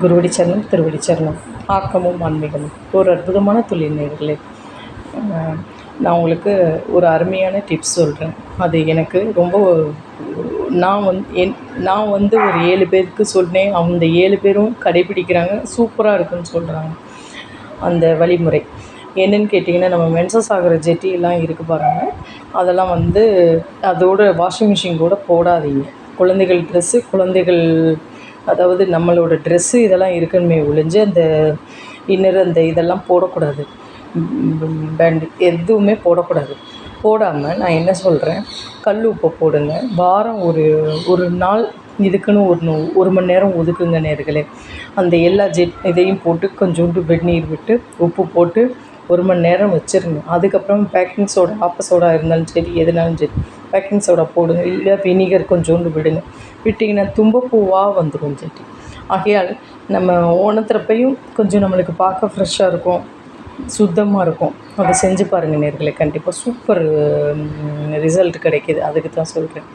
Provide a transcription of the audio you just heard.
குருவடி சரணம் திருவடி சரணம். ஆக்கமும் ஆன்மீகமும் ஒரு அற்புதமான தொழில் நேயர்களே. நான் உங்களுக்கு ஒரு அருமையான டிப்ஸ் சொல்கிறேன். அது எனக்கு ரொம்ப நான் வந்து ஒரு 7 பேருக்கு சொன்னேன். அந்த 7 பேரும் கடைப்பிடிக்கிறாங்க. சூப்பராக இருக்குன்னு சொல்கிறாங்க அந்த வழிமுறை. என்னென்னு கேட்டிங்கன்னா, நம்ம மென்சஸ் ஆகிற ஜெட்டிலாம் இருக்குது பாருங்கள், அதெல்லாம் வந்து அதோட வாஷிங் மிஷின் கூட போடாதீங்க. குழந்தைகள் ட்ரெஸ்ஸு, குழந்தைகள் அதாவது நம்மளோட ட்ரெஸ்ஸு இதெல்லாம் இருக்கணுமே ஒழிஞ்சு அந்த இன்னர் அந்த இதெல்லாம் போடக்கூடாது. பேண்ட் எதுவுமே போடக்கூடாது. போடாமல் நான் என்ன சொல்கிறேன், கல் உப்பை போடுங்க. வாரம் ஒரு நாள் இதுக்குன்னு ஒரு மணி நேரம் ஒதுக்குங்க நேயர்களே. அந்த எல்லா இதையும் போட்டு கொஞ்சோண்டு வெந்நீர் விட்டு உப்பு போட்டு 1 மணி நேரம் வச்சுருங்க. அதுக்கப்புறம் பேக்கிங் சோடா, ஆப்ப சோடா இருந்தாலும் சரி, எதுனாலும் சரி, பேக்கிங் சோடா போடுங்க. இல்லை வினிகர் கொஞ்சோண்டு விடுங்க. விட்டிங்கன்னா தும்பப்பூவாக வந்துடும் செடி. ஆகையால் நம்ம ஓணத்துறப்பையும் கொஞ்சம் நம்மளுக்கு பார்க்க ஃப்ரெஷ்ஷாக இருக்கும், சுத்தமாக இருக்கும். அதை செஞ்சு பாருங்கள் நேயர்களே. கண்டிப்பாக சூப்பர் ரிசல்ட் கிடைக்கிது. அதுக்கு தான் சொல்கிறேன்.